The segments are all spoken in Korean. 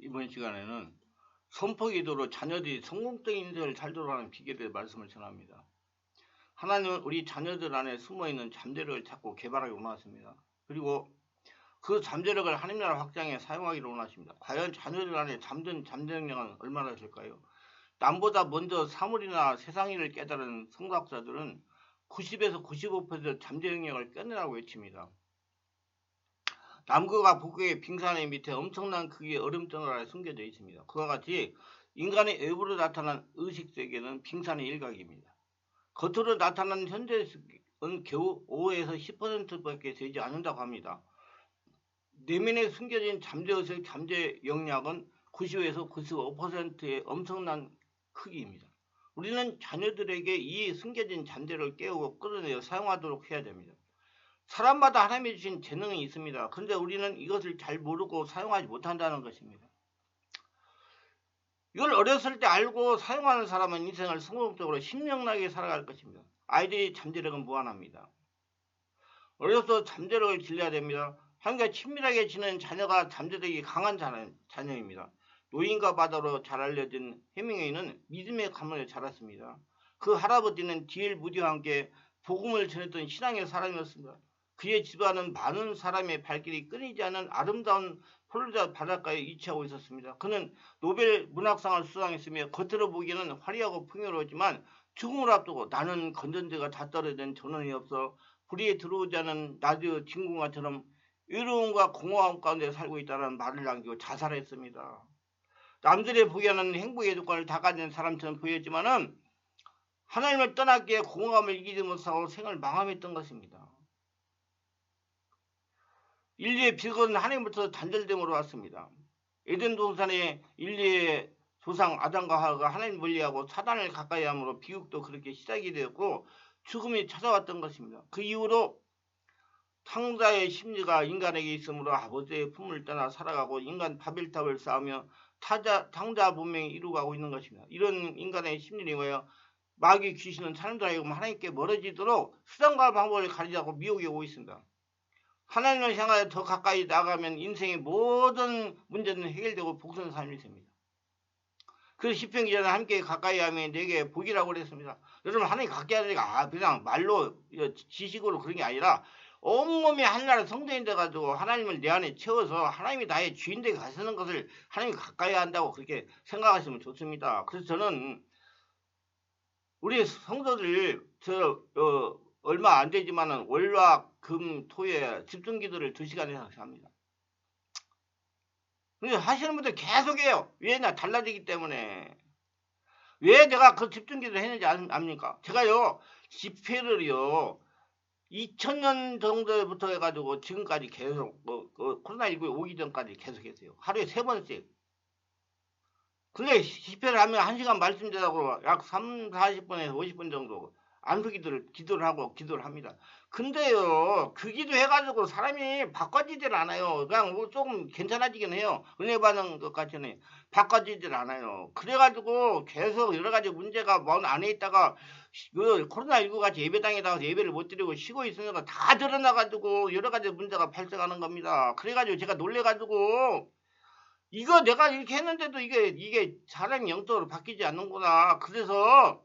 이번 시간에는 선포기도로 자녀들이 성공적인 인생을 살도록 하는 비결에 대해 말씀을 전합니다. 하나님은 우리 자녀들 안에 숨어있는 잠재력을 찾고 개발하기 원하십니다. 그리고 그 잠재력을 하나님 나라 확장에 사용하기를 원하십니다. 과연 자녀들 안에 잠든 잠재력은 얼마나 될까요? 남보다 먼저 사물이나 세상 일을 깨달은 성학자들은 90에서 95% 잠재 능력을 깨내라고 외칩니다. 남극과 북극의 빙산의 밑에 엄청난 크기의 얼음덩어리 안에 숨겨져 있습니다. 그와 같이 인간의 외부로 나타난 의식세계는 빙산의 일각입니다. 겉으로 나타나는 현재는 겨우 5에서 10%밖에 되지 않는다고 합니다. 내면에 숨겨진 잠재의식, 잠재 역량은 90에서 95%의 엄청난 크기입니다. 우리는 자녀들에게 이 숨겨진 잠재를 깨우고 끌어내어 사용하도록 해야 됩니다. 사람마다 하나님이 주신 재능이 있습니다. 그런데 우리는 이것을 잘 모르고 사용하지 못한다는 것입니다. 이걸 어렸을 때 알고 사용하는 사람은 인생을 성공적으로 신명나게 살아갈 것입니다. 아이들의 잠재력은 무한합니다. 어려서 잠재력을 길러야 됩니다. 함께 친밀하게 지내는 자녀가 잠재력이 강한 자녀입니다. 노인과 바다로 잘 알려진 해밍웨이는 믿음의 가문에 자랐습니다. 그 할아버지는 D.L. 무디와 함께 복음을 전했던 신앙의 사람이었습니다. 그의 집안은 많은 사람의 발길이 끊이지 않는 아름다운 플로리다 바닷가에 위치하고 있었습니다. 그는 노벨 문학상을 수상했으며 겉으로 보기에는 화려하고 풍요로웠지만 죽음을 앞두고 나는 건전지가 다 떨어진 전원이 없어 불이 들어오지 않은 라디오 진공관처럼 외로움과 공허함 가운데 살고 있다는 말을 남기고 자살했습니다. 남들이 보기에는 행복의 조건을 다 가진 사람처럼 보였지만은 하나님을 떠났기에 공허함을 이기지 못하고 생을 망함했던 것입니다. 인류의 비극은 하나님부터 단절됨으로 왔습니다. 에덴 동산에 인류의 조상 아담과 하와가 하나님 멀리하고 사단을 가까이 함으로 비극도 그렇게 시작이 되었고 죽음이 찾아왔던 것입니다. 그 이후로 탕자의 심리가 인간에게 있으므로 아버지의 품을 떠나 살아가고 인간 바벨탑을 쌓으며 탕자 문명이 이루어가고 있는 것입니다. 이런 인간의 심리를 위하여 마귀 귀신은 사람들에게 하나님께 멀어지도록 수단과 방법을 가리자고 미혹이 오고 있습니다. 하나님을 향하여 더 가까이 나가면 인생의 모든 문제는 해결되고 복수는 삶이 됩니다. 그래서 시편 기자는 함께 가까이 하면 내게 복이라고 그랬습니다. 여러분 하나님 가까이 하니까 그냥 말로 지식으로 그런 게 아니라 온몸이 하나님 성전이 돼가지고 하나님을 내 안에 채워서 하나님이 나의 주인되게 가시는 것을 하나님이 가까이 한다고 그렇게 생각하시면 좋습니다. 그래서 저는 우리 성도들 얼마 안 되지만은 월화 금 토에 집중기도를 2시간 이상 합니다. 근데 하시는 분들 계속해요. 왜냐? 달라지기 때문에. 왜 내가 그 집중기도를 했는지 압니까? 제가요 집회를요 2000년 정도부터 해가지고 지금까지 계속 코로나19 오기 전까지 계속 했어요. 하루에 3번씩. 근데 집회를 하면 1시간 말씀드리라고 약 40분에서 50분 정도 기도를 하고 기도를 합니다. 근데요, 그 기도 해가지고 사람이 바꿔지질 않아요. 그냥 뭐 조금 괜찮아지긴 해요. 은혜 받는 것 같지는 바꿔지질 않아요. 그래가지고 계속 여러 가지 문제가 먼 안에 있다가 그 코로나19 같이 예배당에다가 예배를 못 드리고 쉬고 있으니까 다 드러나가지고 여러 가지 문제가 발생하는 겁니다. 그래가지고 제가 놀래가지고 이거 내가 이렇게 했는데도 이게 사람이 영적으로 바뀌지 않는구나. 그래서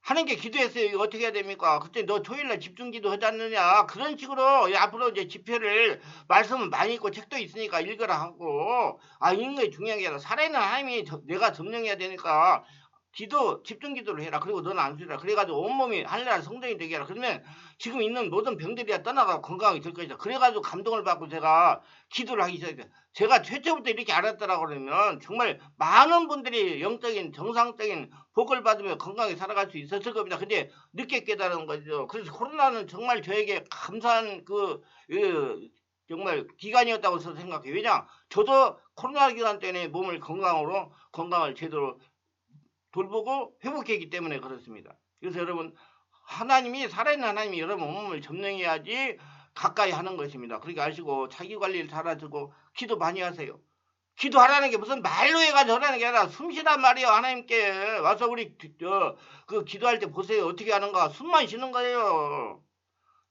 하나님께 기도했어요. 이거 어떻게 해야 됩니까? 그때 너 토요일날 집중기도 하지 않느냐? 그런 식으로 앞으로 이제 집회를 말씀을 많이 읽고 책도 있으니까 읽으라 하고 읽는 게 중요한 게 아니라 살아있는 하나님이 내가 점령해야 되니까 집중기도를 해라. 그리고 너는 안 쉬라. 그래가지고 온몸이 하늘나라 성전이 되게 하라. 그러면 지금 있는 모든 병들이 떠나가 건강하게 될 것이다. 그래가지고 감동을 받고 제가 기도를 하기 시작했어요. 제가 최초부터 이렇게 알았더라고 그러면 정말 많은 분들이 영적인 정상적인 복을 받으며 건강하게 살아갈 수 있었을 겁니다. 근데 늦게 깨달은 거죠. 그래서 코로나는 정말 저에게 감사한 정말 기간이었다고 생각해요. 왜냐? 저도 코로나 기간 때문에 몸을 건강을 제대로 돌보고 회복했기 때문에 그렇습니다. 그래서 여러분 하나님이 살아있는 하나님이 여러분 몸을 점령해야지 가까이 하는 것입니다. 그렇게 아시고 자기 관리를 잘하시고 기도 많이 하세요. 기도하라는 게 무슨 말로 해가지고 하라는 게 아니라 숨쉬란 말이에요. 하나님께 와서 우리 그 기도할 때 보세요. 어떻게 하는가. 숨만 쉬는 거예요.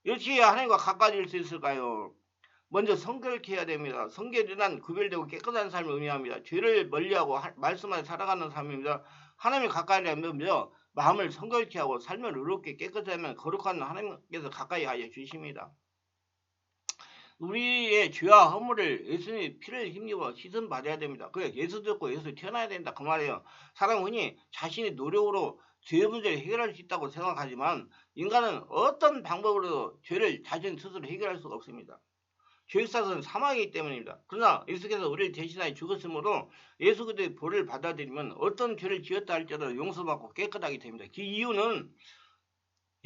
이렇게 하나님과 가까워질 수 있을까요? 먼저 성결케 해야 됩니다. 성결이란 구별되고 깨끗한 삶을 의미합니다. 죄를 멀리하고 말씀하에 살아가는 삶입니다. 하나님을 가까이 하면요 마음을 성결케 하고 삶을 의롭게 깨끗하게 하면 거룩한 하나님께서 가까이 하여 주십니다. 우리의 죄와 허물을 예수님의 피를 힘입어 씻음 받아야 됩니다. 그래 예수 듣고 예수 태어나야 된다 그 말이에요. 사람은 흔히 자신의 노력으로 죄 문제를 해결할 수 있다고 생각하지만 인간은 어떤 방법으로도 죄를 자신 스스로 해결할 수가 없습니다. 죄사는 사망이기 때문입니다. 그러나 예수께서 우리를 대신하여 죽었으므로 예수 그리스도의 보를 받아들이면 어떤 죄를 지었다 할지라도 용서받고 깨끗하게 됩니다. 그 이유는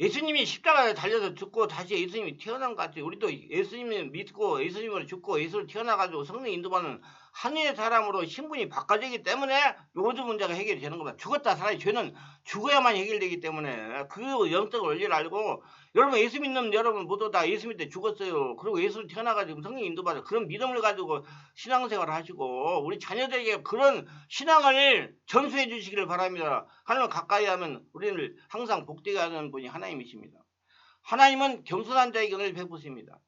예수님이 십자가에 달려서 죽고 다시 예수님이 태어난 것 같아요. 우리도 예수님을 믿고 예수님으로 죽고 예수로 태어나가지고 성령 인도받는 하늘의 사람으로 신분이 바꿔지기 때문에 모든 문제가 해결이 되는 겁니다. 죽었다 살아야 죄는 죽어야만 해결되기 때문에 그 영적 원리를 알고 여러분 예수 믿는 여러분 모두 다 예수 믿을 때 죽었어요. 그리고 예수로 태어나가지고 성령 인도받아 그런 믿음을 가지고 신앙생활을 하시고 우리 자녀들에게 그런 신앙을 전수해 주시기를 바랍니다. 하나님을 가까이 하면 우리를 항상 복되게 하는 분이 하나님이십니다. 하나님은 겸손한 자에게 은혜를 베푸십니다.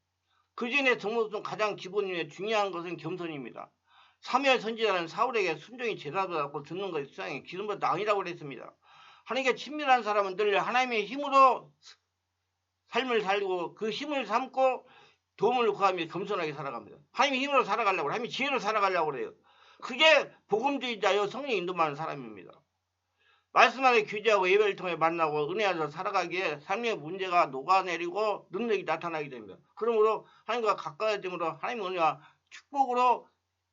그 중에 정목 중 가장 기본이며 중요한 것은 겸손입니다. 사무엘 선지자는 사울에게 순종이 제사받고 듣는 것이 수상의 기름보다 아니라고 그랬습니다. 하나님께 친밀한 사람은 늘 하나님의 힘으로 삶을 살고 그 힘을 삼고 도움을 구하며 겸손하게 살아갑니다. 하나님의 힘으로 살아가려고 하나님의 지혜로 살아가려고 그래요. 그게 복음주의자여 성령 인도하는 사람입니다. 말씀 안에 규제하고 예배를 통해 만나고 은혜하여 살아가기에 삶의 문제가 녹아내리고 능력이 나타나게 됩니다. 그러므로 하나님과 가까워짐으로 하나님의 은혜와 축복으로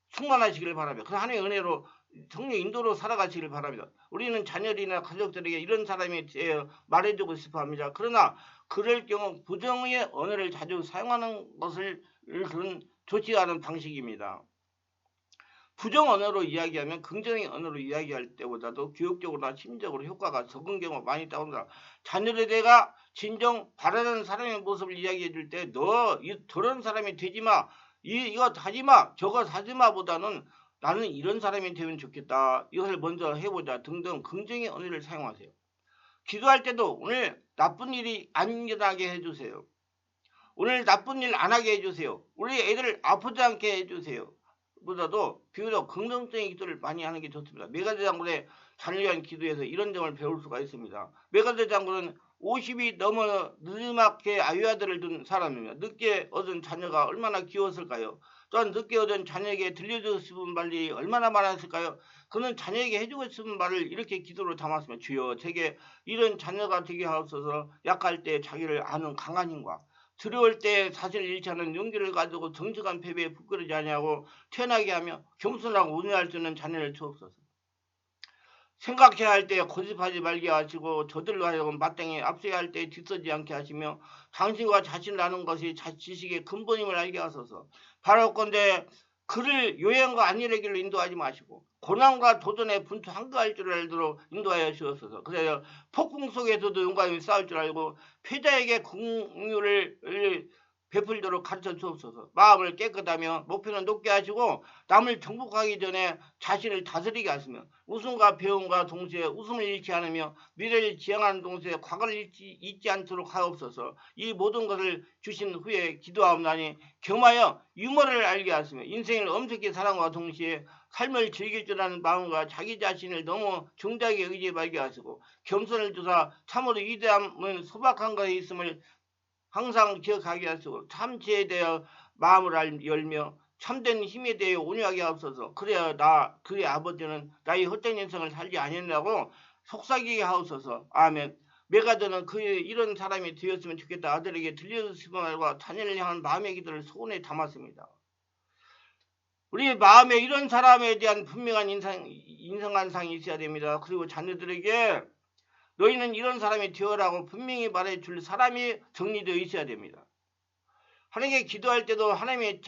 충만하시길 바랍니다. 그 하나님의 은혜로 성령 인도로 살아가시길 바랍니다. 우리는 자녀들이나 가족들에게 이런 사람에 대해 말해주고 싶어 합니다. 그러나 그럴 경우 부정의 언어를 자주 사용하는 것을 그런 좋지 않은 방식입니다. 부정 언어로 이야기하면 긍정의 언어로 이야기할 때보다도 교육적으로나 심리적으로 효과가 적은 경우가 많이 있다고 합니다. 자녀를 내가 진정 바라는 사람의 모습을 이야기해 줄 때 너 저런 사람이 되지마 이거 하지마 저거 하지마 보다는 나는 이런 사람이 되면 좋겠다 이것을 먼저 해보자 등등 긍정의 언어를 사용하세요. 기도할 때도 오늘 나쁜 일이 안 일어나게 해주세요. 오늘 나쁜 일 안 하게 해주세요. 우리 애들을 아프지 않게 해주세요. 보다도 비교적 긍정적인 기도를 많이 하는 게 좋습니다. 메가드 장군의 자녀를 위한 기도에서 이런 점을 배울 수가 있습니다. 메가드 장군은 50이 넘어 늦지막하게 아유아들을 둔 사람입니다. 늦게 얻은 자녀가 얼마나 귀여웠을까요? 또한 늦게 얻은 자녀에게 들려주고 싶은 말이 얼마나 많았을까요? 그는 자녀에게 해주고 싶은 말을 이렇게 기도로 담았습니다. 주여 제게 이런 자녀가 되게 하옵소서. 약할 때 자기를 아는 강한 힘과 두려울 때 사실을 잃지 않은 용기를 가지고 정직한 패배에 부끄러지 아니하고 태어나게 하며 겸손하고 운영할 수 있는 자녀를 주옵소서. 생각해야 할 때 고집하지 말게 하시고 저들로 하여금 마땅히 앞서야 할 때 뒤서지 않게 하시며 당신과 자신을 아는 것이 지식의 근본임을 알게 하소서. 바라옵건대 그를 요행과 안일의 길로 인도하지 마시고 고난과 도전에 분투 한가할 줄 알도록 인도하여 주옵소서. 그래서 폭풍 속에서도 용감히 싸울 줄 알고 패자에게 긍휼을 베풀도록 가르쳐 주옵소서. 마음을 깨끗하며 목표는 높게 하시고 남을 정복하기 전에 자신을 다스리게 하시며 웃음과 배움과 동시에 웃음을 잃지 않으며 미래를 지향하는 동시에 과거를 잊지 않도록 하옵소서. 이 모든 것을 주신 후에 기도하옵나니 겸하여 유머를 알게 하시며 인생을 엄숙히 사랑과 동시에 삶을 즐길 줄 아는 마음과 자기 자신을 너무 중대하게 의지해 말게 하시고 겸손을 주사 참으로 위대함은 소박한 것에 있음을 항상 기억하게 하시고 참 지혜에 대하여 마음을 열며 참된 힘에 대해 온유하게 하옵소서. 그래야 그의 아버지는 나의 헛된 인생을 살지 아니하냐고 속삭이게 하옵소서. 아멘. 메가드는 그의 이런 사람이 되었으면 좋겠다. 아들에게 들려주시는 말과 자녀를 향한 마음의 기도를 소원에 담았습니다. 우리 마음에 이런 사람에 대한 분명한 인성한상이 있어야 됩니다. 그리고 자녀들에게 너희는 이런 사람이 되어라고 분명히 말해줄 사람이 정리되어 있어야 됩니다. 하나님께 기도할 때도 하나님의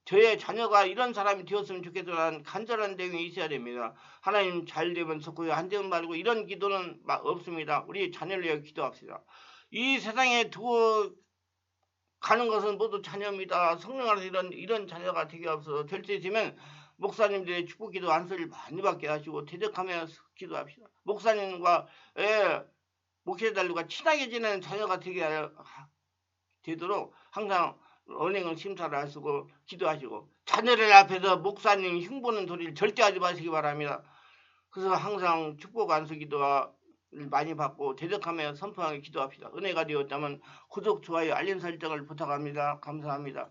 저의 자녀가 이런 사람이 되었으면 좋겠다는 간절한 내용이 있어야 됩니다. 하나님 잘 되면 좋고요. 안 되면 말고 이런 기도는 없습니다. 우리 자녀를 위해 기도합시다. 이 세상에 두고 가는 것은 모두 자녀입니다. 성령 안에서 이런 자녀가 되게 없어서 될 수 있으면 목사님들의 축복 기도 안수를 많이 받게 하시고 대적하며 기도합시다. 목사님과 목회자들과 친하게 지내는 자녀가 되도록 항상 은행은 심사를 하시고 기도하시고 자녀들 앞에서 목사님 흉보는 소리를 절대 하지 마시기 바랍니다. 그래서 항상 축복 안수 기도를 많이 받고 대적하며 선포하게 기도합시다. 은혜가 되었다면 구독, 좋아요, 알림 설정을 부탁합니다. 감사합니다.